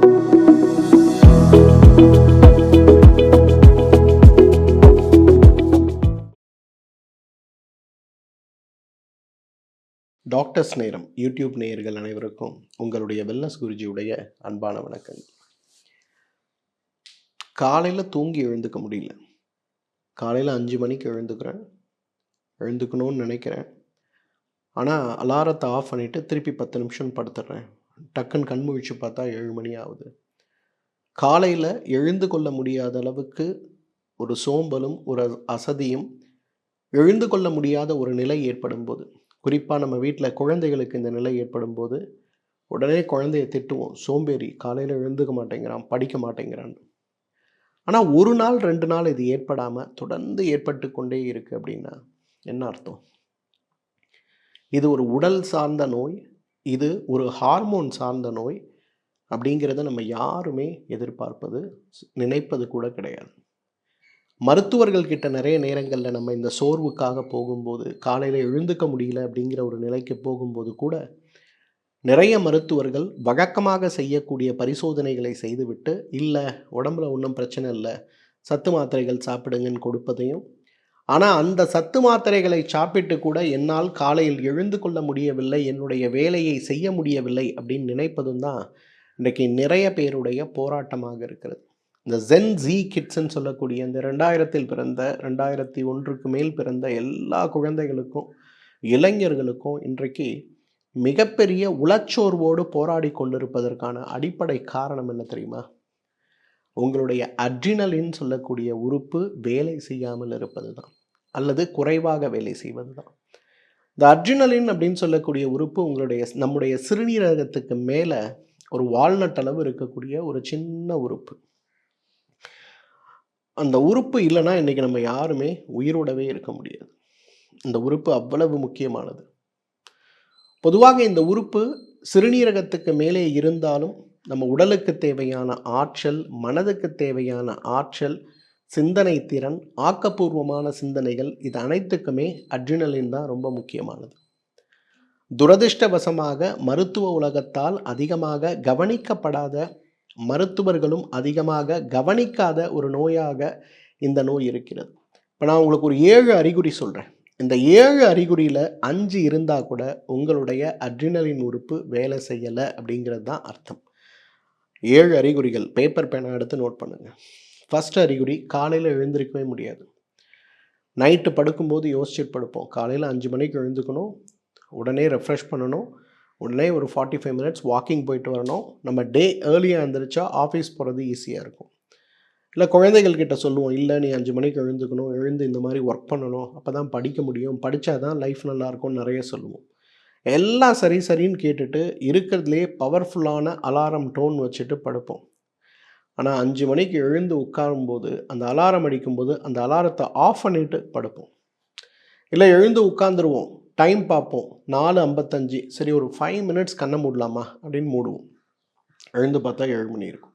Doctors நேரம் YouTube நேயர்கள் அனைவருக்கும் உங்களுடைய வெல்னஸ் குருஜியுடைய அன்பான வணக்கம். காலையில் தூங்கி எழுந்துக்க முடியல. காலையில் 5 மணிக்கு எழுந்துக்கணும்னு நினைக்கிறேன். ஆனால் அலாரத்தை ஆஃப் பண்ணிவிட்டு திருப்பி 10 நிமிஷம் படுத்துடுறேன். டக்குன்னு கண் முழிச்சு பார்த்தா 7 மணி ஆகுது. காலையில் எழுந்து கொள்ள முடியாத அளவுக்கு ஒரு சோம்பலும் ஒரு அசதியும், எழுந்து கொள்ள முடியாத ஒரு நிலை ஏற்படும் போது, குறிப்பாக நம்ம வீட்டில் குழந்தைகளுக்கு இந்த நிலை ஏற்படும் போது உடனே குழந்தைய திட்டுவோம். சோம்பேறி, காலையில் எழுந்துக்க மாட்டேங்கிறான், படிக்க மாட்டேங்கிறான். ஆனால் ஒரு நாள் 2 நாள் இது ஏற்படாமல் தொடர்ந்து ஏற்பட்டு கொண்டே இருக்குது அப்படின்னா என்ன அர்த்தம்? இது ஒரு உடல் சார்ந்த நோய், இது ஒரு ஹார்மோன் சார்ந்த நோய் அப்படிங்கிறத நம்ம யாருமே நினைப்பது கூட கிடையாது. மருத்துவர்கள் கிட்ட நிறைய நேரங்களில் நம்ம இந்த சோர்வுக்காக போகும்போது, காலையில் எழுந்துக்க முடியல அப்படிங்கிற ஒரு நிலைக்கு போகும்போது கூட நிறைய மருத்துவர்கள் வழக்கமாக செய்யக்கூடிய பரிசோதனைகளை செய்துவிட்டு, இல்லை உடம்புல ஒன்றும் பிரச்சனை இல்லை, சத்து மாத்திரைகள் சாப்பிடுங்கன்னு கொடுப்பதையும், ஆனால் அந்த சத்து மாத்திரைகளை சாப்பிட்டு கூட என்னால் காலையில் எழுந்து கொள்ள முடியவில்லை, என்னுடைய வேலையை செய்ய முடியவில்லை அப்படின்னு நினைப்பதும் தான் இன்றைக்கு நிறைய பேருடைய போராட்டமாக இருக்கிறது. இந்த ஜென்-ஜி கிட்ஸ்ன்னு சொல்லக்கூடிய இந்த 2000 பிறந்த 2001 மேல் பிறந்த எல்லா குழந்தைகளுக்கும் இளைஞர்களுக்கும் இன்றைக்கு மிகப்பெரிய உளச்சோர்வோடு போராடி கொண்டிருப்பதற்கான அடிப்படை காரணம் என்ன தெரியுமா? உங்களுடைய அட்ரினலின் சொல்லக்கூடிய உறுப்பு வேலை செய்யாமல் இருப்பது தான், அல்லது குறைவாக வேலை செய்வது தான். இந்த அட்ரினலின் அப்படின்னு சொல்லக்கூடிய உறுப்பு நம்முடைய சிறுநீரகத்துக்கு மேலே ஒரு வால்நட் அளவு இருக்கக்கூடிய ஒரு சின்ன உறுப்பு. அந்த உறுப்பு இல்லைன்னா இன்றைக்கி நம்ம யாருமே உயிரோடவே இருக்க முடியாது. இந்த உறுப்பு அவ்வளவு முக்கியமானது. பொதுவாக இந்த உறுப்பு சிறுநீரகத்துக்கு மேலே இருந்தாலும் நம்ம உடலுக்கு தேவையான ஆற்றல், மனதுக்கு தேவையான ஆற்றல், சிந்தனை திறன், ஆக்கப்பூர்வமான சிந்தனைகள், இது அனைத்துக்குமே அட்ரினலின் தான் ரொம்ப முக்கியமானது. துரதிர்ஷ்டவசமாக மருத்துவ உலகத்தால் அதிகமாக கவனிக்கப்படாத, மருத்துவர்களும் அதிகமாக கவனிக்காத ஒரு நோயாக இந்த நோய் இருக்கிறது. இப்போ நான் உங்களுக்கு ஒரு 7 அறிகுறி சொல்கிறேன். இந்த 7 அறிகுறியில் 5 இருந்தால் கூட உங்களுடைய அட்ரினலின் உறுப்பு வேலை செய்யலை அப்படிங்கிறது தான் அர்த்தம். 7 அறிகுறிகள் பேப்பர் பேனா எடுத்து நோட் பண்ணுங்கள். ஃபஸ்ட் அறிகுறி, காலையில் எழுந்திருக்கவே முடியாது. நைட்டு படுக்கும்போது யோசிச்சுட்டு படுப்போம். காலையில் 5 மணிக்கு எழுந்துக்கணும், உடனே ரெஃப்ரெஷ் பண்ணணும், உடனே ஒரு 45 மினிட்ஸ் வாக்கிங் போயிட்டு வரணும். நம்ம டே ஏர்லியாக எழுந்திரிச்சா ஆஃபீஸ் போகிறது ஈஸியாக இருக்கும். இல்லை குழந்தைகள்கிட்ட சொல்லுவோம், இல்லை நீ 5 மணிக்கு எழுந்துக்கணும், எழுந்து இந்த மாதிரி ஒர்க் பண்ணணும், அப்போ தான் படிக்க முடியும், படித்தா தான் லைஃப் நல்லாயிருக்கும்னு நிறைய சொல்லுவோம். எல்லாம் சரின்னு கேட்டுட்டு இருக்கிறதுலே பவர்ஃபுல்லான அலாரம் டோன் வச்சுட்டு படுப்போம். ஆனால் 5 மணிக்கு எழுந்து உட்காரும்போது, அந்த அலாரம் அடிக்கும்போது அந்த அலாரத்தை ஆஃப் பண்ணிவிட்டு படுப்போம். இல்லை எழுந்து உட்காந்துருவோம், டைம் பார்ப்போம், 4:55, சரி ஒரு 5 மினிட்ஸ் கண்ணை மூடலாமா அப்படின்னு மூடுவோம். எழுந்து பார்த்தா 7 மணி இருக்கும்.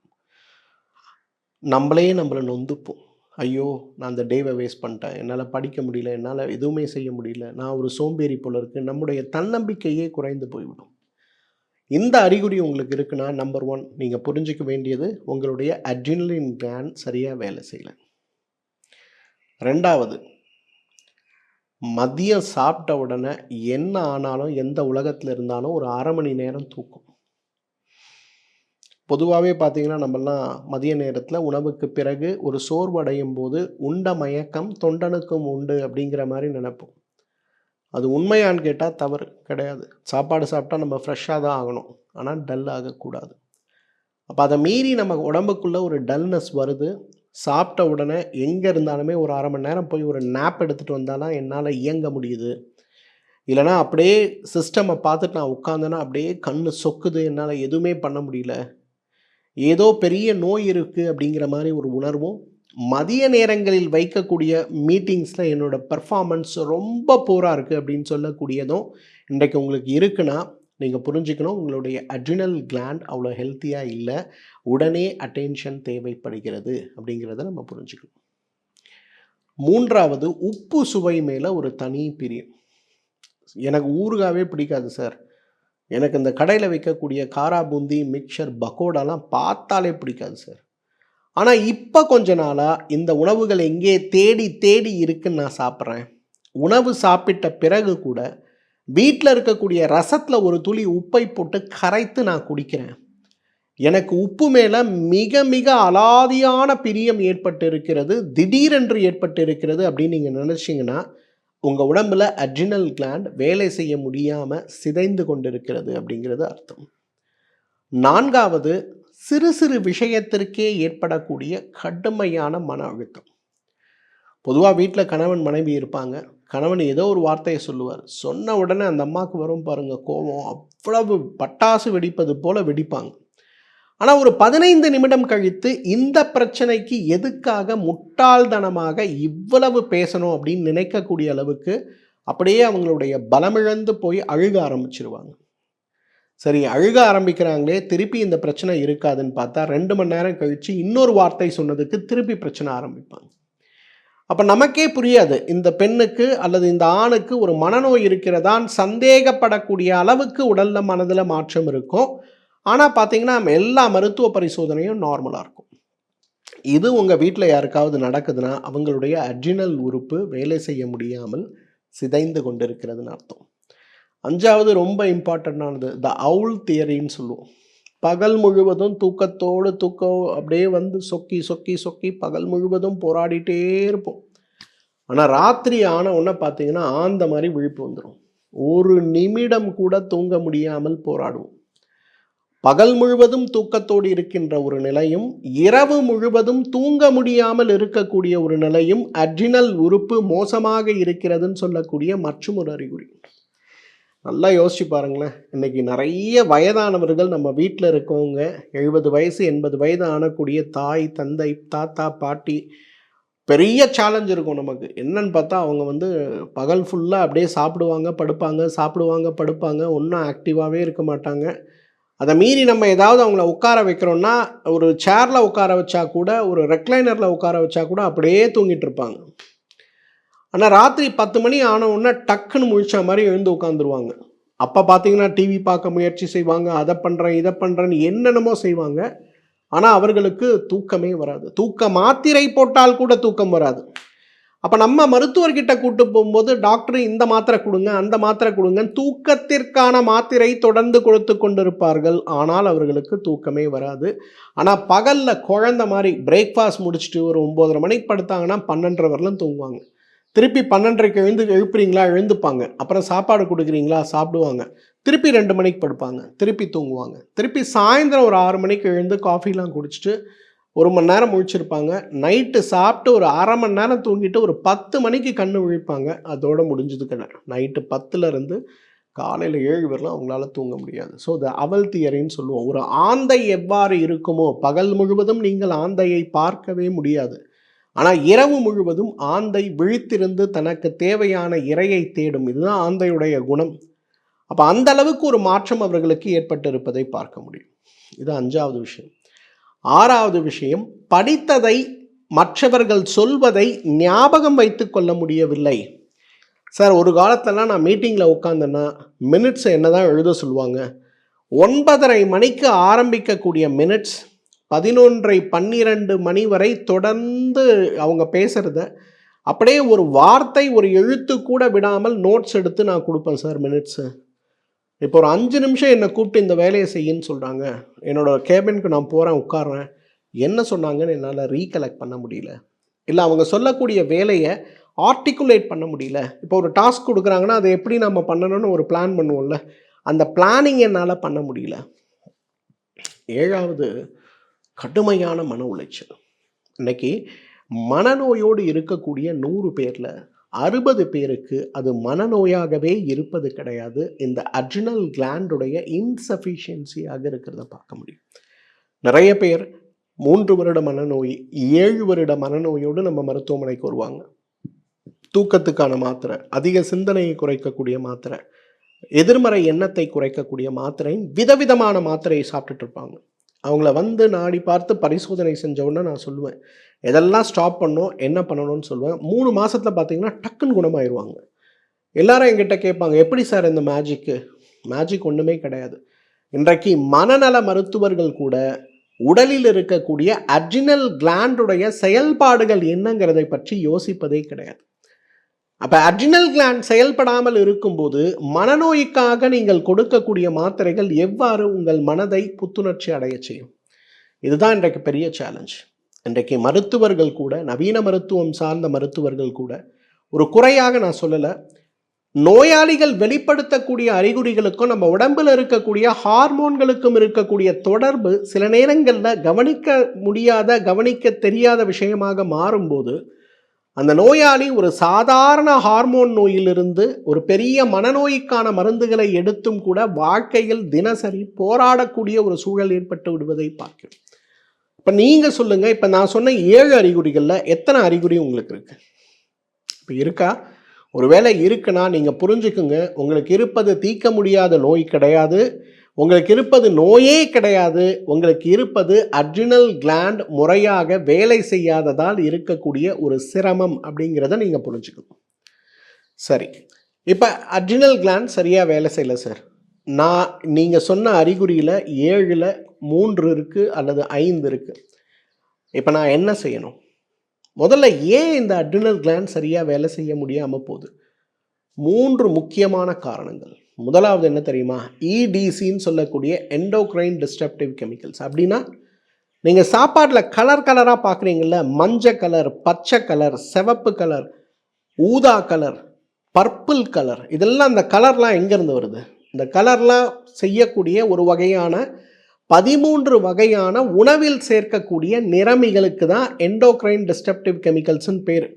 நம்மளே நம்மளை நொந்துப்போம். ஐயோ, நான் அந்த டேவை வேஸ்ட் பண்ணிட்டேன், என்னால் படிக்க முடியல, என்னால் எதுவுமே செய்ய முடியல, நான் ஒரு சோம்பேறி போல இருக்குது, நம்முடைய தன்னம்பிக்கையே குறைந்து போய்விடும். இந்த அறிகுறி உங்களுக்கு இருக்குன்னா, நம்பர் 1 நீங்கள் புரிஞ்சிக்க வேண்டியது உங்களுடைய அட்ரினலின் கிளாண்ட் சரியாக வேலை செய்யலை. 2வது, மதியம் சாப்பிட்ட உடனே என்ன ஆனாலும், எந்த உலகத்தில் இருந்தாலும் ஒரு 1/2 மணி நேரம் தூக்கம். பொதுவாகவே பார்த்தீங்கன்னா, நம்மலாம் மதிய நேரத்தில் உணவுக்கு பிறகு ஒரு சோர்வடையும் போது உண்ட மயக்கம் தொண்டனுக்கும் உண்டு அப்படிங்கிற மாதிரி நினைப்போம். அது உண்மையான்னு கேட்டால் தவறு கிடையாது. சாப்பாடு சாப்பிட்டா நம்ம ஃப்ரெஷ்ஷாக தான் ஆகணும், ஆனால் டல் ஆகக்கூடாது. அப்போ அதை மீறி நம்ம உடம்புக்குள்ளே ஒரு டல்னஸ் வருது. சாப்பிட்ட உடனே எங்கே இருந்தாலுமே ஒரு 1/2 மணி நேரம் போய் ஒரு நேப் எடுத்துகிட்டு வந்தாலும் என்னால் இயங்க முடியுது. இல்லைனா அப்படியே சிஸ்டமை பார்த்துட்டு நான் உட்காந்தேன்னா அப்படியே கண் சொக்குது, என்னால் எதுவுமே பண்ண முடியல, ஏதோ பெரிய நோய் இருக்குது அப்படிங்கிற மாதிரி ஒரு உணர்வும், மதிய நேரங்களில் வைக்கக்கூடிய மீட்டிங்ஸில் என்னோடய பர்ஃபார்மன்ஸ் ரொம்ப பூராக இருக்குது அப்படின்னு சொல்லக்கூடியதும் இன்றைக்கு உங்களுக்கு இருக்குன்னா நீங்கள் புரிஞ்சுக்கணும், உங்களுடைய அட்ரினல் கிளாண்ட் அவ்வளோ ஹெல்த்தியாக இல்லை, உடனே அட்டென்ஷன் தேவைப்படுகிறது அப்படிங்கிறத நம்ம புரிஞ்சுக்கணும். 3வது, உப்பு சுவை மேலே ஒரு தனி பிரியம். எனக்கு ஊறுகாவே பிடிக்காது சார், எனக்கு இந்த கடையில் விற்கக்கூடிய காரா பூந்தி, மிக்சர், பக்கோடாலாம் பார்த்தாலே பிடிக்காது சார். ஆனால் இப்போ கொஞ்ச நாளாக இந்த உணவுகள் எங்கே தேடி தேடி இருக்குன்னு நான் சாப்பிட்றேன். உணவு சாப்பிட்ட பிறகு கூட வீட்டில் இருக்கக்கூடிய ரசத்தில் ஒரு துளி உப்பை போட்டு கரைத்து நான் குடிக்கிறேன். எனக்கு உப்பு மேலே மிக மிக அலாதியான பிரியம் ஏற்பட்டு இருக்கிறது, திடீரென்று ஏற்பட்டு இருக்கிறது அப்படின்னு நீங்கள் நினச்சிங்கன்னா உங்கள் உடம்பில் அட்ரினல் கிளாண்ட் வேலை செய்ய முடியாமல் சிதைந்து கொண்டிருக்கிறது அப்படிங்கிறது அர்த்தம். 4வது, சிறு சிறு விஷயத்திற்கே ஏற்படக்கூடிய கடுமையான மன அழுத்தம். பொதுவாக வீட்டில் கணவன் மனைவி இருப்பாங்க. கணவன் ஏதோ ஒரு வார்த்தையை சொல்லுவார். சொன்ன உடனே அந்த அம்மாவுக்கு வரும் பாருங்கள் கோபம், அவ்வளவு பட்டாசு வெடிப்பது போல் வெடிப்பாங்க. ஆனால் ஒரு 15 நிமிடம் கழித்து இந்த பிரச்சனைக்கு எதுக்காக முட்டாள்தனமாக இவ்வளவு பேசணும் அப்படின்னு நினைக்கக்கூடிய அளவுக்கு அப்படியே அவங்களுடைய பலமிழந்து போய் அழுக ஆரம்பிச்சிருவாங்க. சரி, அழுக ஆரம்பிக்கிறாங்களே, திருப்பி இந்த பிரச்சனை இருக்காதுன்னு பார்த்தா 2 மணி நேரம் கழித்து இன்னொரு வார்த்தை சொன்னதுக்கு திருப்பி பிரச்சனை ஆரம்பிப்பாங்க. அப்போ நமக்கே புரியாது இந்த பெண்ணுக்கு அல்லது இந்த ஆணுக்கு ஒரு மனநோய் இருக்கிறதான் சந்தேகப்படக்கூடிய அளவுக்கு உடலில் மனதில் மாற்றம் இருக்கும். ஆனால் பார்த்தீங்கன்னா நம்ம எல்லா மருத்துவ பரிசோதனையும் நார்மலாக இருக்கும். இது உங்கள் வீட்டில் யாருக்காவது நடக்குதுன்னா அவங்களுடைய அட்ரினல் உறுப்பு வேலை செய்ய முடியாமல் சிதைந்து கொண்டு இருக்கிறதுன்னு அர்த்தம். 5வது ரொம்ப இம்பார்ட்டண்ட்டானது த அவுல் தியரின்னு சொல்லுவோம். பகல் முழுவதும் தூக்கம் அப்படியே வந்து சொக்கி சொக்கி சொக்கி பகல் முழுவதும் போராடிட்டே இருப்போம். ஆனால் ராத்திரி ஆன உடனே பார்த்தீங்கன்னா ஆந்த மாதிரி விழிப்பு வந்துடும். ஒரு நிமிடம் கூட தூங்க முடியாமல் போராடுவோம். பகல் முழுவதும் தூக்கத்தோடு இருக்கின்ற ஒரு நிலையும் இரவு முழுவதும் தூங்க முடியாமல் இருக்கக்கூடிய ஒரு நிலையும் அட்ரினல் உறுப்பு மோசமாக இருக்கிறதுன்னு சொல்லக்கூடிய மற்றும் ஒரு அறிகுறி. நல்லா யோசிச்சு பாருங்களேன். இன்றைக்கி நிறைய வயதானவர்கள் நம்ம வீட்டில் இருக்கவங்க 70 வயசு 80 வயது ஆனக்கூடிய தாய், தந்தை, தாத்தா, பாட்டி, பெரிய சேலஞ்ச் இருக்கும் நமக்கு. என்னன்னு பார்த்தா அவங்க வந்து பகல் ஃபுல்லாக அப்படியே சாப்பிடுவாங்க படுப்பாங்க, ஒன்றும் ஆக்டிவாகவே இருக்க மாட்டாங்க. அதை மீறி நம்ம ஏதாவது அவங்கள உட்கார வைக்கிறோன்னா ஒரு சேரில் உட்கார வச்சா கூட, ஒரு ரெக்லைனரில் உட்கார வச்சா கூட அப்படியே தூங்கிட்டு இருப்பாங்க. ஆனால் ராத்திரி 10 மணி ஆனவுடனே டக்குன்னு முழிச்ச மாதிரி எழுந்து உட்காந்துருவாங்க. அப்போ பார்த்தீங்கன்னா டிவி பார்க்க முயற்சி செய்வாங்க, அதை பண்ணுறேன் இதை பண்ணுறேன்னு என்னென்னமோ செய்வாங்க. ஆனால் அவர்களுக்கு தூக்கமே வராது. தூக்க மாத்திரை போட்டால் கூட தூக்கம் வராது. அப்போ நம்ம மருத்துவர்கிட்ட கூட்டு போகும்போது டாக்டர் இந்த மாத்திரை கொடுங்க அந்த மாத்திரை கொடுங்க, தூக்கத்திற்கான மாத்திரை தொடர்ந்து கொடுத்து கொண்டிருப்பார்கள். ஆனால் அவர்களுக்கு தூக்கமே வராது. ஆனால் பகலில் குழந்த மாதிரி பிரேக்ஃபாஸ்ட் முடிச்சுட்டு ஒரு 9:30 மணிக்கு படுத்தாங்கன்னா 12:30 வரலாம் தூங்குவாங்க. திருப்பி 12:30க்கு எழுந்துப்பீங்களா, எழுந்துப்பாங்க. அப்புறம் சாப்பாடு கொடுக்குறீங்களா, சாப்பிடுவாங்க. திருப்பி 2 மணிக்கு படுப்பாங்க, திருப்பி தூங்குவாங்க. திருப்பி சாயந்தரம் ஒரு 6 மணிக்கு எழுந்து காஃபிலாம் குடிச்சிட்டு 1 மணி நேரம் முழிச்சிருப்பாங்க. நைட்டு சாப்பிட்டு ஒரு அரை மணி நேரம் தூங்கிட்டு ஒரு 10 மணிக்கு கண்ணு விழிப்பாங்க. அதோட முடிஞ்சது கண்ணு. நைட்டு 10லேருந்து காலையில் 7 வரலாம் அவங்களால தூங்க முடியாது. ஸோ த அவல் தியரின்னு சொல்லுவோம். ஒரு ஆந்தை எவ்வாறு இருக்குமோ, பகல் முழுவதும் நீங்கள் ஆந்தையை பார்க்கவே முடியாது. ஆனால் இரவு முழுவதும் ஆந்தை விழித்திருந்து தனக்கு தேவையான இரையை தேடும். இதுதான் ஆந்தையுடைய குணம். அப்போ அந்த அளவுக்கு ஒரு மாற்றம் அவர்களுக்கு ஏற்பட்டிருப்பதை பார்க்க முடியும். இது 5வது விஷயம். 6வது விஷயம், படித்ததை மற்றவர்கள் சொல்வதை ஞாபகம் வைத்து கொள்ள முடியவில்லை. சார், ஒரு காலத்திலலாம் நான் மீட்டிங்கில் உட்காந்தேன்னா மினிட்ஸை என்ன தான் எழுத சொல்லுவாங்க. 9:30 மணிக்கு ஆரம்பிக்கக்கூடிய மினிட்ஸ் 11:30 12 மணி வரை தொடர்ந்து அவங்க பேசுகிறத அப்படியே ஒரு வார்த்தை ஒரு எழுத்து கூட விடாமல் நோட்ஸ் எடுத்து நான் கொடுப்பேன் சார் மினிட்ஸு. இப்போ ஒரு 5 நிமிஷம் என்னை கூப்பிட்டு இந்த வேலையை செய்யுன்னு சொல்கிறாங்க. என்னோடய கேபினுக்கு நான் போகிறேன், உட்கார்றேன். என்ன சொன்னாங்கன்னு என்னால் ரீகலெக்ட் பண்ண முடியல. இல்லை அவங்க சொல்லக்கூடிய வேலையை ஆர்டிகுலேட் பண்ண முடியல. இப்போ ஒரு டாஸ்க் கொடுக்குறாங்கன்னா அதை எப்படி நம்ம பண்ணணும்னு ஒரு பிளான் பண்ணுவோம்ல, அந்த பிளானிங் என்னால் பண்ண முடியல. 7வது, கடுமையான மன உளைச்சல். இன்னைக்கு மனநோயோடு இருக்கக்கூடிய 100 பேரில் 60 பேருக்கு அது மனநோயாகவே இருப்பது கிடையாது. இந்த அட்ரினல் கிளாண்டுடைய இன்சஃபிஷியன்சியாக இருக்கிறத பார்க்க முடியும். நிறைய பேர் 3 வருட மனநோய், 7 வருட மனநோயோடு நம்ம மருத்துவமனைக்கு வருவாங்க. தூக்கத்துக்கான மாத்திரை, அதிக சிந்தனையை குறைக்கக்கூடிய மாத்திரை, எதிர்மறை எண்ணத்தை குறைக்கக்கூடிய மாத்திரை, விதவிதமான மாத்திரையை சாப்பிட்டுட்டு இருப்பாங்க. அவங்கள வந்து நாடி பார்த்து பரிசோதனை செஞ்சவுடனே நான் சொல்லுவேன் எதெல்லாம் ஸ்டாப் பண்ணணும், என்ன பண்ணணும்னு சொல்லுவேன். 3 மாதத்தில் பார்த்தீங்கன்னா டக்குன்னு குணமாயிருவாங்க. எல்லாரும் என்கிட்ட கேட்பாங்க, எப்படி சார் இந்த மேஜிக்கு? மேஜிக் ஒன்றுமே கிடையாது. இன்றைக்கு மனநல மருத்துவர்கள் கூட உடலில் இருக்கக்கூடிய அட்ரினல் கிளாண்டுடைய செயல்பாடுகள் என்னங்கிறதை பற்றி யோசிப்பதே கிடையாது. அப்போ அட்ரினல் கிளாண்ட் செயல்படாமல் இருக்கும்போது மனநோய்க்காக நீங்கள் கொடுக்கக்கூடிய மாத்திரைகள் எவ்வாறு உங்கள் மனதை புத்துணர்ச்சி அடைய செய்யும்? இதுதான் இன்றைக்கு பெரிய சேலஞ்ச். இன்றைக்கு மருத்துவர்கள் கூட, நவீன மருத்துவம் சார்ந்த மருத்துவர்கள் கூட, ஒரு குறையாக நான் சொல்லலை, நோயாளிகள் வெளிப்படுத்தக்கூடிய அறிகுறிகளுக்கும் நம்ம உடம்பில் இருக்கக்கூடிய ஹார்மோன்களுக்கும் இருக்கக்கூடிய தொடர்பு சில நேரங்களில் கவனிக்க முடியாத, கவனிக்க தெரியாத விஷயமாக மாறும்போது அந்த நோயாளி ஒரு சாதாரண ஹார்மோன் நோயிலிருந்து ஒரு பெரிய மனநோய்க்கான மருந்துகளை எடுத்தும் கூட வாழ்க்கையில் தினசரி போராடக்கூடிய ஒரு சூழல் ஏற்பட்டு விடுவதை பார்க்கிறோம். இப்போ நீங்கள் சொல்லுங்கள், இப்போ நான் சொன்ன 7 அறிகுறிகளில் எத்தனை அறிகுறி உங்களுக்கு இருக்கு? இப்போ இருக்கா? ஒருவேளை இருக்குன்னா நீங்கள் புரிஞ்சுக்குங்க, உங்களுக்கு இருப்பது தீர்க்க முடியாத நோய் கிடையாது, உங்களுக்கு இருப்பது நோயே கிடையாது, உங்களுக்கு இருப்பது அட்ரினல் கிளாண்ட் முறையாக வேலை செய்யாததால் இருக்கக்கூடிய ஒரு சிரமம் அப்படிங்கிறத நீங்கள் புரிஞ்சுக்கணும். சரி, இப்போ அட்ரினல் கிளாண்ட் சரியாக வேலை செய்யலை சார், நான் நீங்கள் சொன்ன அறிகுறியில் 7ல் 3 இருக்குது அல்லது 5 இருக்குது, இப்போ நான் என்ன செய்யணும்? முதல்ல ஏன் இந்த அட்ரினல் கிளாண்ட் சரியாக வேலை செய்ய முடியாமல் போகுது? 3 முக்கியமான காரணங்கள். முதலாவது என்ன தெரியுமா? இடிசின்னு சொல்லக்கூடிய எண்டோக்ரைன் டிஸ்டர்ப்டிவ் கெமிக்கல்ஸ். அப்படின்னா நீங்கள் சாப்பாட்டில் கலர் கலராக பார்க்குறீங்கள, மஞ்சள் கலர், பச்சை கலர், சிவப்பு கலர், ஊதா கலர், பர்பிள் கலர், இதெல்லாம் அந்த கலர்லாம் எங்கேருந்து வருது? இந்த கலர்லாம் செய்யக்கூடிய ஒரு வகையான 13 வகையான உணவில் சேர்க்கக்கூடிய நிறமிகளுக்கு தான் எண்டோக்ரைன் டிஸ்டர்ப்டிவ் கெமிக்கல்ஸ்ன்னு பேர்.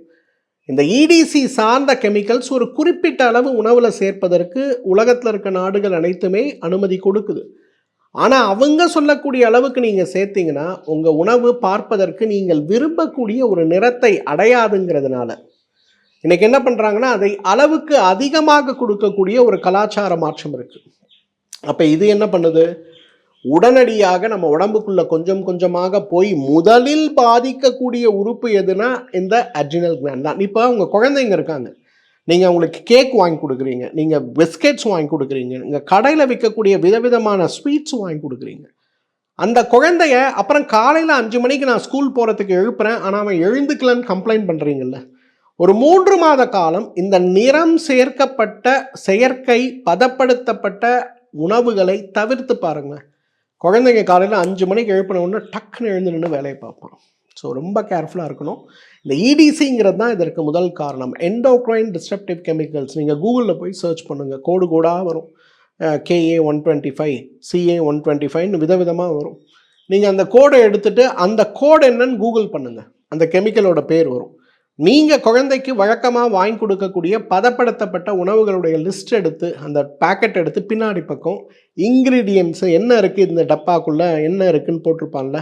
இந்த இடிசி சார்ந்த கெமிக்கல்ஸ் ஒரு குறிப்பிட்ட அளவு உணவில் சேர்ப்பதற்கு உலகத்தில் இருக்க நாடுகள் அனைத்துமே அனுமதி கொடுக்குது. ஆனால் அவங்க சொல்லக்கூடிய அளவுக்கு நீங்கள் சேர்த்தீங்கன்னா உங்கள் உணவு பார்ப்பதற்கு நீங்கள் விரும்பக்கூடிய ஒரு நிறத்தை அடையாதுங்கிறதுனால இன்றைக்கி என்ன பண்ணுறாங்கன்னா அதை அளவுக்கு அதிகமாக கொடுக்கக்கூடிய ஒரு கலாச்சார மாற்றம் இருக்குது. அப்போ இது என்ன பண்ணுது? உடனடியாக நம்ம உடம்புக்குள்ள கொஞ்சம் கொஞ்சமாக போய் முதலில் பாதிக்கக்கூடிய உறுப்பு எதுனா இந்த அட்ரினல் கிளாண்ட் தான். இப்போ உங்கள் குழந்தைங்க இருக்காங்க, நீங்கள் அவங்களுக்கு கேக் வாங்கி கொடுக்குறீங்க, நீங்கள் பிஸ்கெட்ஸ் வாங்கி கொடுக்குறீங்க, நீங்கள் கடையில் விற்கக்கூடிய விதவிதமான ஸ்வீட்ஸ் வாங்கி கொடுக்குறீங்க. அந்த குழந்தைய அப்புறம் காலையில் 5 மணிக்கு நான் ஸ்கூல் போகிறதுக்கு எழுப்புறேன், ஆனால் அவன் எழுந்துக்கலன்னு கம்ப்ளைண்ட் பண்ணுறீங்கல்ல. ஒரு 3 மாத காலம் இந்த நிறம் சேர்க்கப்பட்ட செயற்கை பதப்படுத்தப்பட்ட உணவுகளை தவிர்த்து பாருங்கள். குழந்தைங்க காலையில் 5 மணிக்கு எழுப்பின உடனே டக்குன்னு எழுந்து நின்று வேலையை பார்ப்பான். ஸோ ரொம்ப கேர்ஃபுல்லாக இருக்கணும். இந்த இடிசிங்கிறது தான் இதற்கு முதல் காரணம். Endocrine disruptive chemicals. நீங்கள் கூகுளில் போய் சர்ச் பண்ணுங்கள், கோடு கோடாக வரும். KA125, CA125ன்னு விதவிதமாக வரும். நீங்கள் அந்த கோடை எடுத்துகிட்டு அந்த கோடு என்னன்னு கூகுள் பண்ணுங்கள், அந்த கெமிக்கலோட பேர் வரும். நீங்கள் குழந்தைக்கு வழக்கமாக வாங்கி கொடுக்கக்கூடிய பதப்படுத்தப்பட்ட உணவுகளுடைய லிஸ்ட் எடுத்து அந்த பேக்கெட் எடுத்து பின்னாடி பக்கம் இன்க்ரீடியன்ட்ஸு என்ன இருக்குது, இந்த டப்பாக்குள்ளே என்ன இருக்குதுன்னு போட்டிருப்பான்ல,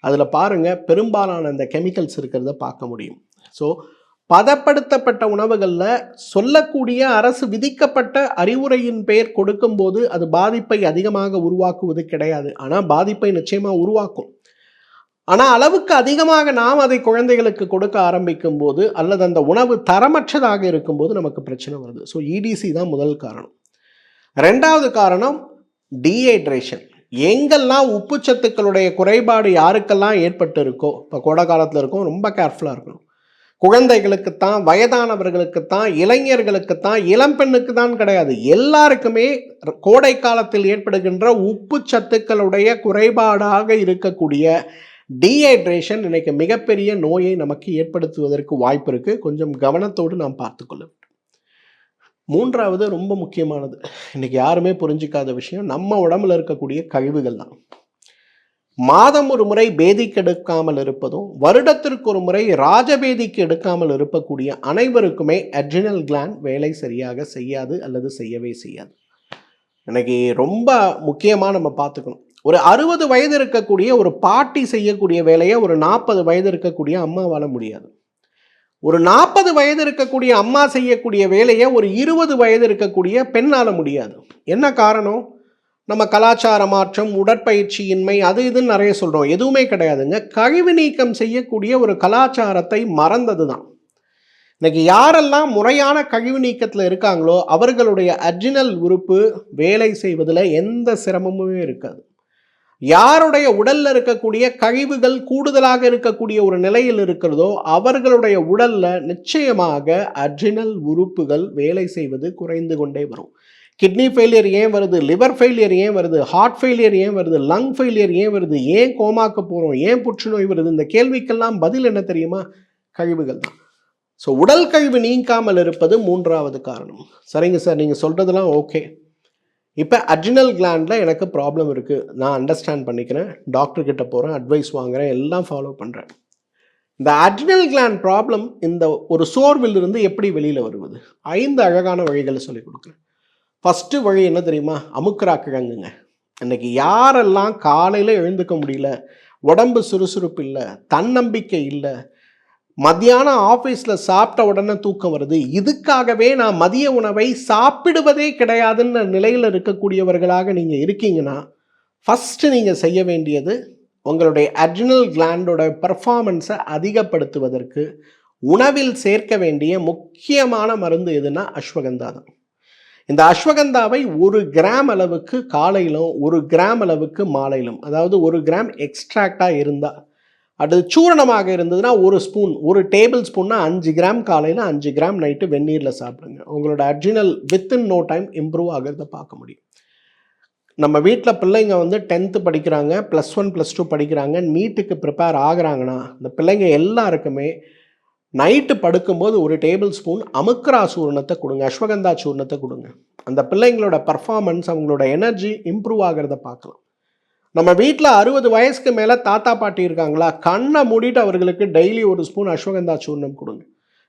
அதில் பாருங்கள், பெரும்பாலான அந்த கெமிக்கல்ஸ் இருக்கிறத பார்க்க முடியும். ஸோ பதப்படுத்தப்பட்ட உணவுகளில் சொல்லக்கூடிய அரசு விதிக்கப்பட்ட அறிவுரையின் பெயர் கொடுக்கும்போது அது பாதிப்பை அதிகமாக உருவாக்குவது கிடையாது. ஆனால் பாதிப்பை நிச்சயமாக உருவாக்கும். ஆனால் அளவுக்கு அதிகமாக நாம் அதை குழந்தைகளுக்கு கொடுக்க ஆரம்பிக்கும் போது அல்லது அந்த உணவு தரமற்றதாக இருக்கும்போது நமக்கு பிரச்சனை வருது. ஸோ இடிசி தான் முதல் காரணம். 2வது காரணம் டீஹைட்ரேஷன். எங்கெல்லாம் உப்புச்சத்துக்களுடைய குறைபாடு யாருக்கெல்லாம் ஏற்பட்டு இருக்கோ, இப்போ கோடை காலத்தில் இருக்கும், ரொம்ப கேர்ஃபுல்லாக இருக்கணும். குழந்தைகளுக்குத்தான், வயதானவர்களுக்குத்தான், இளைஞர்களுக்குத்தான், இளம்பெண்ணுக்கு தான் கிடையாது, எல்லாருக்குமே கோடை காலத்தில் ஏற்படுகின்ற உப்புச்சத்துக்களுடைய குறைபாடாக இருக்கக்கூடிய டீஹைட்ரேஷன் இன்னைக்கு மிகப்பெரிய நோயை நமக்கு ஏற்படுத்துவதற்கு வாய்ப்பு இருக்குது. கொஞ்சம் கவனத்தோடு நாம் பார்த்துக்கொள்ள வேண்டும். 3வது ரொம்ப முக்கியமானது, இன்னைக்கு யாருமே புரிஞ்சிக்காத விஷயம், நம்ம உடம்புல இருக்கக்கூடிய கழிவுகள் தான். மாதம் ஒரு முறை பேதிக்கு எடுக்காமல் இருப்பதும் வருடத்திற்கு ஒரு முறை ராஜபேதிக்கு எடுக்காமல் இருக்கக்கூடிய அனைவருக்குமே அட்ரினல் கிளாண்ட் வேலை சரியாக செய்யாது அல்லது செய்யவே செய்யாது. இன்னைக்கு ரொம்ப முக்கியமாக நம்ம பார்த்துக்கணும். ஒரு 60 வயது இருக்கக்கூடிய ஒரு பாட்டி செய்யக்கூடிய வேலையை ஒரு 40 வயது இருக்கக்கூடிய அம்மாவால் முடியாது. ஒரு 40 வயது இருக்கக்கூடிய அம்மா செய்யக்கூடிய வேலையை ஒரு 20 வயது இருக்கக்கூடிய பெண்ணால் முடியாது. என்ன காரணம்? நம்ம கலாச்சார மாற்றம், உடற்பயிற்சியின்மை, அது இதுன்னு நிறைய சொல்கிறோம். எதுவுமே கிடையாதுங்க. கழிவு நீக்கம் செய்யக்கூடிய ஒரு கலாச்சாரத்தை மறந்தது தான். இன்னைக்கு யாரெல்லாம் முறையான கழிவு நீக்கத்தில் இருக்காங்களோ அவர்களுடைய அட்ரினல் உறுப்பு வேலை செய்வதில் எந்த சிரமமுமே இருக்காது. யாருடைய உடல்ல இருக்கக்கூடிய கழிவுகள் கூடுதலாக இருக்கக்கூடிய ஒரு நிலையில் இருக்கிறதோ அவர்களுடைய உடல்ல நிச்சயமாக அட்ரினல் உறுப்புகள் வேலை செய்வது குறைந்து கொண்டே வரும். கிட்னி ஃபெயிலியர் ஏன் வருது, லிவர் ஃபெயிலியர் ஏன் வருது, ஹார்ட் ஃபெயிலியர் ஏன் வருது, லங் ஃபெயிலியர் ஏன் வருது, ஏன் கோமாக்கு போகிறோம், ஏன் புற்றுநோய் வருது, இந்த கேள்விக்கெல்லாம் பதில் என்ன தெரியுமா? கழிவுகள் தான். ஸோ உடல் கழிவு நீங்காமல் இருப்பது மூன்றாவது காரணம். சரிங்க சார், நீங்கள் சொல்கிறதெல்லாம் ஓகே. இப்போ அட்ரினல் கிளாண்டில் எனக்கு ப்ராப்ளம் இருக்குது, நான் அண்டர்ஸ்டாண்ட் பண்ணிக்கிறேன், டாக்டர்கிட்ட போகிறேன், அட்வைஸ் வாங்குகிறேன், எல்லாம் ஃபாலோ பண்ணுறேன். இந்த அட்ரினல் கிளாண்ட் ப்ராப்ளம் இந்த ஒரு சோர்விலிருந்து எப்படி வெளியில் வருவது? 5 அழகான வழிகளை சொல்லிக் கொடுக்குறேன். ஃபஸ்ட்டு வழி என்ன தெரியுமா? அமுக்குரா கிழங்குங்க. இன்றைக்கி யாரெல்லாம் காலையில் எழுந்துக்க முடியல, உடம்பு சுறுசுறுப்பு இல்லை, தன்னம்பிக்கை இல்லை, மத்தியானம் ஆஃபீஸில் சாப்பிட்ட உடனே தூக்கம் வருது, இதுக்காகவே நான் மதிய உணவை சாப்பிடுவதே கிடையாதுன்னு நிலையில் இருக்கக்கூடியவர்களாக நீங்கள் இருக்கீங்கன்னா, ஃபஸ்ட்டு நீங்கள் செய்ய வேண்டியது உங்களுடைய அட்ரினல் கிளாண்டோட பர்ஃபார்மன்ஸை அதிகப்படுத்துவதற்கு உணவில் சேர்க்க வேண்டிய முக்கியமான மருந்து எதுனா அஸ்வகந்தா தான். இந்த அஸ்வகந்தாவை 1 கிராம் அளவுக்கு காலையிலும் 1 கிராம் அளவுக்கு மாலையிலும், அதாவது 1 கிராம் எக்ஸ்ட்ராக்டாக இருந்தால், அது சூரணமாக இருந்ததுன்னா 1 ஸ்பூன், 1 டேபிள் ஸ்பூன்னா 5 கிராம் காலையில் 5 கிராம் நைட்டு வெந்நீரில் சாப்பிடுங்க. உங்களோட adrenal within no time improve ஆகிறத பார்க்க முடியும். நம்ம வீட்டில் பிள்ளைங்க வந்து 10th படிக்கிறாங்க, +1 +2 படிக்கிறாங்க, நீட்டுக்கு ப்ரிப்பேர் ஆகுறாங்கன்னா இந்த பிள்ளைங்க எல்லாருக்குமே நைட்டு படுக்கும்போது 1 டேபிள் ஸ்பூன் அமுக்குரா சூர்ணத்தை கொடுங்க, அஸ்வகந்தா சூர்ணத்தை கொடுங்க. அந்த பிள்ளைங்களோட பர்ஃபார்மன்ஸ், அவங்களோட எனர்ஜி இம்ப்ரூவ் ஆகிறத பார்க்கலாம். நம்ம வீட்டில் 60 வயசுக்கு மேலே தாத்தா பாட்டி இருக்காங்களா, கண்ணை மூடிட்டு அவர்களுக்கு டெய்லி 1 ஸ்பூன் அஸ்வகந்தா சூர்ணம் கொடுங்க.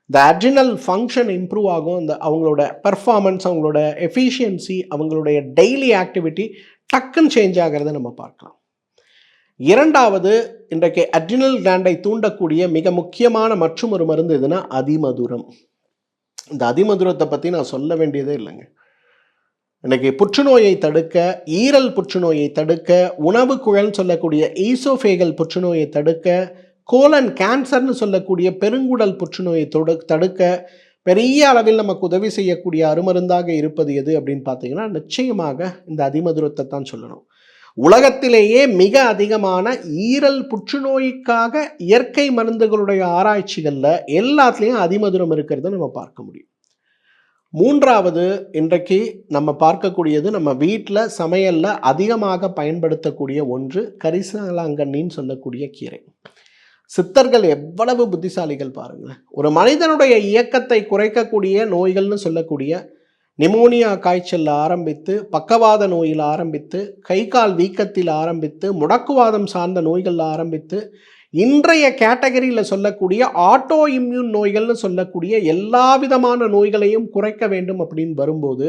இந்த அட்ரினல் ஃபங்க்ஷன் இம்ப்ரூவ் ஆகும். அந்த அவங்களோட பர்ஃபார்மன்ஸ், அவங்களோட எஃபிஷியன்சி, அவங்களுடைய டெய்லி ஆக்டிவிட்டி டக்குன்னு சேஞ்ச் ஆகிறத நம்ம பார்க்கலாம். 2வது, இன்றைக்கு அட்ரினல் கிளாண்டை தூண்டக்கூடிய மிக முக்கியமான மற்றும் ஒரு மருந்து எதுனா அதிமதுரம். இந்த அதிமதுரத்தை பற்றி நான் சொல்ல வேண்டியதே இல்லைங்க. இன்றைக்கி புற்றுநோயை தடுக்க, ஈரல் புற்றுநோயை தடுக்க, உணவு குழல்னு சொல்லக்கூடிய ஈசோஃபேகல் புற்றுநோயை தடுக்க, கோலன் கேன்சர்னு சொல்லக்கூடிய பெருங்குடல் புற்றுநோயை தடுக்க பெரிய அளவில் நமக்கு உதவி செய்யக்கூடிய அருமருந்தாக இருப்பது எது அப்படின்னு பார்த்தீங்கன்னா நிச்சயமாக இந்த அதிமதுரத்தை தான் சொல்லணும். உலகத்திலேயே மிக அதிகமான ஈரல் புற்றுநோய்க்காக இயற்கை மருந்துகளுடைய ஆராய்ச்சிகளில் எல்லாத்துலேயும் அதிமதுரம் இருக்கிறத நம்ம பார்க்க முடியும். 3வது, இன்றைக்கு நம்ம பார்க்கக்கூடியது, நம்ம வீட்டில் சமையலில் அதிகமாக பயன்படுத்தக்கூடிய ஒன்று கரிசலாங்கண்ணின்னு சொல்லக்கூடிய கீரை. சித்தர்கள் எவ்வளவு புத்திசாலிகள் பாருங்களேன். ஒரு மனிதனுடைய இயக்கத்தை குறைக்கக்கூடிய நோய்கள்னு சொல்லக்கூடிய நிமோனியா காய்ச்சல் ஆரம்பித்து, பக்கவாத நோயில் ஆரம்பித்து, கை கால் வீக்கத்தில் ஆரம்பித்து, முடக்குவாதம் சார்ந்த நோய்கள் ஆரம்பித்து, இன்றைய கேட்டகரியில் சொல்லக்கூடிய ஆட்டோ இம்யூன் நோய்கள்னு சொல்லக்கூடிய எல்லா விதமான நோய்களையும் குறைக்க வேண்டும் அப்படின்னு வரும்போது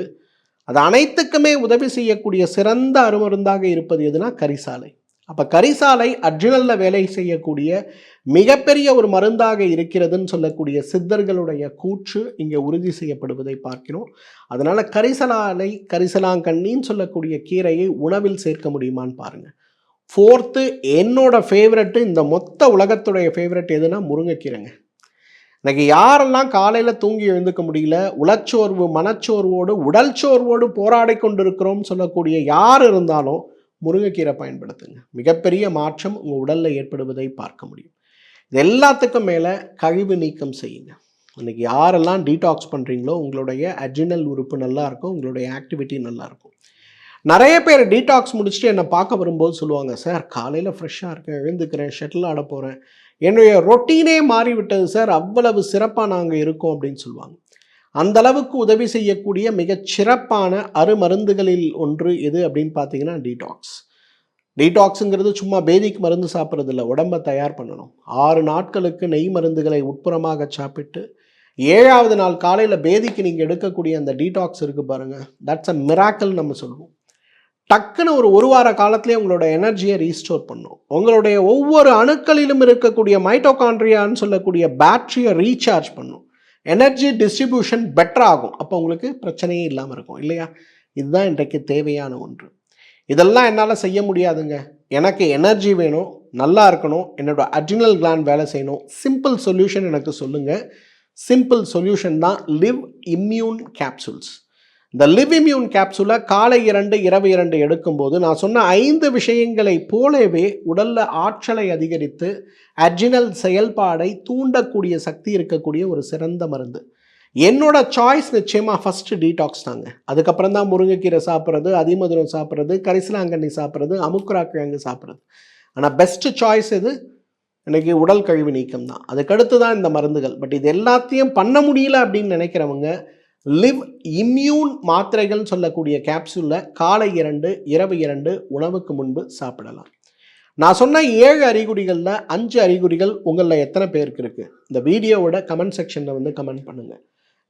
அது அனைத்துக்குமே உதவி செய்யக்கூடிய சிறந்த அருமருந்தாக இருப்பது எதுனா கரிசாலை. அப்போ கரிசாலை அட்ரினலில் வேலை செய்யக்கூடிய மிகப்பெரிய ஒரு மருந்தாக இருக்கிறதுன்னு சொல்லக்கூடிய சித்தர்களுடைய கூற்று இங்கே உறுதி செய்யப்படுவதை பார்க்கிறோம். அதனால் கரிசலாலை, கரிசலாங்கண்ணின்னு சொல்லக்கூடிய கீரையை உணவில் சேர்க்க முடியுமான்னு பாருங்கள். 4th, என்னோட ஃபேவரெட்டு, இந்த மொத்த உலகத்துடைய ஃபேவரெட் எதுனா முருங்கைக்கீரைங்க. இன்னைக்கு யாரெல்லாம் காலையில் தூங்கி எழுந்துக்க முடியல, உளச்சோர்வு, மனச்சோர்வோடு, உடல் சோர்வோடு போராடி கொண்டிருக்கிறோம்னு சொல்லக்கூடிய யார் இருந்தாலும் முருங்கைக்கீரை பயன்படுத்துங்க. மிகப்பெரிய மாற்றம் உங்கள் உடலில் ஏற்படுவதை பார்க்க முடியும். இது எல்லாத்துக்கும் மேலே கழிவு நீக்கம் செய்யுங்க. இன்றைக்கி யாரெல்லாம் டீடாக்ஸ் பண்ணுறீங்களோ உங்களுடைய அட்ரினல் உறுப்பு நல்லாயிருக்கும், உங்களுடைய ஆக்டிவிட்டி நல்லாயிருக்கும். நிறைய பேர் டீடாக்ஸ் முடிச்சுட்டு என்னை பார்க்க வரும்போது சொல்லுவாங்க, சார் காலையில் ஃப்ரெஷ்ஷாக இருக்கேன், எழுந்துக்கிறேன், ஷட்டில் ஆட போகிறேன், என்னுடைய ரொட்டீனே மாறிவிட்டது சார், அவ்வளவு சிறப்பாக நாங்கள் இருக்கோம் அப்படின்னு சொல்லுவாங்க. அந்த அளவுக்கு உதவி செய்யக்கூடிய மிகச் சிறப்பான அருமருந்துகளில் ஒன்று எது அப்படின்னு பார்த்தீங்கன்னா டீடாக்ஸ். டீடாக்ஸுங்கிறது சும்மா பேதிக்கு மருந்து சாப்பிட்றது இல்லை, உடம்பை தயார் பண்ணணும். 6 நாட்களுக்கு நெய் மருந்துகளை உட்புறமாக சாப்பிட்டு 7வது நாள் காலையில் பேதிக்கு நீங்கள் எடுக்கக்கூடிய அந்த டீடாக்ஸ் இருக்குது பாருங்கள், தட்ஸ் அ மிராக்கிள் நம்ம சொல்லுவோம். டக்குன்னு ஒரு வார காலத்திலே உங்களோட எனர்ஜியை ரீஸ்டோர் பண்ணும். உங்களுடைய ஒவ்வொரு அணுக்களிலும் இருக்கக்கூடிய மைட்டோகாண்ட்ரியான்னு சொல்லக்கூடிய பேட்டரியை ரீசார்ஜ் பண்ணும். எனர்ஜி டிஸ்ட்ரிபியூஷன் பெட்டர் ஆகும். அப்போ உங்களுக்கு பிரச்சனையே இல்லாமல் இருக்கும் இல்லையா? இதுதான் இன்றைக்கு தேவையான ஒன்று. இதெல்லாம் என்னால் செய்ய முடியாதுங்க, எனக்கு எனர்ஜி வேணும், நல்லா இருக்கணும், என்னோட அட்ரினல் கிளாண்ட் வேலை செய்யணும், சிம்பிள் சொல்யூஷன் எனக்கு சொல்லுங்கள். சிம்பிள் சொல்யூஷன் தான் லிவ் இம்யூன் கேப்சூல்ஸ். இந்த லிவ் இம்யூன் கேப்சூலை காலை 2 இரவு 2 எடுக்கும்போது நான் சொன்ன 5 விஷயங்களை போலவே உடல்ல ஆற்றலை அதிகரித்து அட்ரினல் செயல்பாடை தூண்டக்கூடிய சக்தி இருக்கக்கூடிய ஒரு சிறந்த மருந்து. என்னோட சாய்ஸ் நிச்சயமாக ஃபஸ்ட்டு டீடாக்ஸ் தாங்க. அதுக்கப்புறம் தான் முருங்கைக்கீரை சாப்பிட்றது, அதிமதுரம் சாப்பிட்றது, கரிசலாங்கண்ணி சாப்பிட்றது, அமுக்குரா கிழங்கு சாப்பிட்றது. ஆனால் பெஸ்ட்டு சாய்ஸ் எது? இன்றைக்கி உடல் கழிவு நீக்கம் தான். அதுக்கடுத்து தான் இந்த மருந்துகள். பட் இது எல்லாத்தையும் பண்ண முடியல அப்படின்னு நினைக்கிறவங்க லிவ் இம்யூன் மாத்திரைகள் சொல்லக்கூடிய கேப்சூலில் காலை 2 இரவு 2 உணவுக்கு முன்பு சாப்பிடலாம். நான் சொன்ன 7 அறிகுறிகளில் 5 அறிகுறிகள் உங்களில் எத்தனை பேருக்கு இருக்குது? இந்த வீடியோவோட கமெண்ட் செக்ஷனில் வந்து கமெண்ட் பண்ணுங்கள்.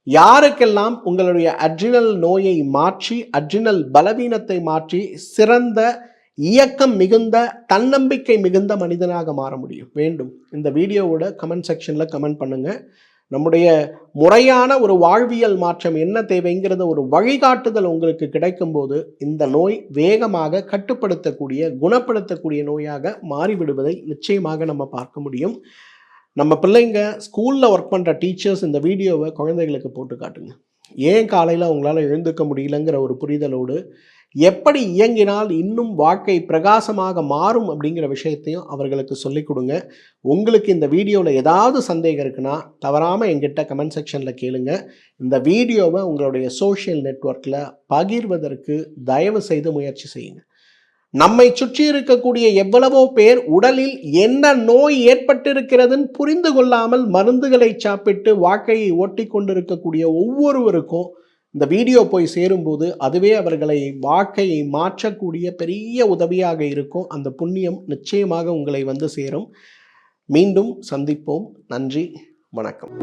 யாருக்கெல்லாம் உங்களுடைய அட்ரினல் நோயை மாற்றி அட்ரினல் பலவீனத்தை மாற்றி சிறந்த இயக்கம் மிகுந்த தன்னம்பிக்கை மிகுந்த மனிதனாக மாற முடியும் வேண்டும்? இந்த வீடியோவோட கமெண்ட் செக்ஷனில் கமெண்ட் பண்ணுங்கள். நம்முடைய முறையான ஒரு வாழ்வியல் மாற்றம் என்ன தேவைங்கிறத ஒரு வழிகாட்டுதல் உங்களுக்கு கிடைக்கும்போது இந்த நோய் வேகமாக கட்டுப்படுத்தக்கூடிய குணப்படுத்தக்கூடிய நோயாக மாறிவிடுவதை நிச்சயமாக நம்ம பார்க்க முடியும். நம்ம பிள்ளைங்க ஸ்கூலில் ஒர்க் பண்ணுற டீச்சர்ஸ் இந்த வீடியோவை குழந்தைகளுக்கு போட்டு காட்டுங்க. ஏன் காலையில் அவங்களால எழுந்துக்க முடியலங்கிற ஒரு புரிதலோடு எப்படி இயங்கினால் இன்னும் வாழ்க்கை பிரகாசமாக மாறும் அப்படிங்கிற விஷயத்தையும் அவர்களுக்கு சொல்லிக் கொடுங்க. உங்களுக்கு இந்த வீடியோவில் ஏதாவது சந்தேகம் இருக்குன்னா தவறாமல் எங்கிட்ட கமெண்ட் செக்ஷனில் கேளுங்க. இந்த வீடியோவை உங்களுடைய சோஷியல் நெட்வொர்க்கில் பகிர்வதற்கு தயவு செய்து முயற்சி செய்யுங்க. நம்மை சுற்றி இருக்கக்கூடிய எவ்வளவோ பேர் உடலில் என்ன நோய் ஏற்பட்டிருக்கிறதுன்னு புரிந்து கொள்ளாமல் மருந்துகளை சாப்பிட்டு வாழ்க்கையை ஓட்டி கொண்டிருக்கக்கூடிய ஒவ்வொருவருக்கும் இந்த வீடியோ போய் சேரும்போது அதுவே அவர்களை வாழ்க்கையை மாற்றக்கூடிய பெரிய உதவியாக இருக்கும். அந்த புண்ணியம் நிச்சயமாக உங்களை வந்து சேரும். மீண்டும் சந்திப்போம். நன்றி, வணக்கம்.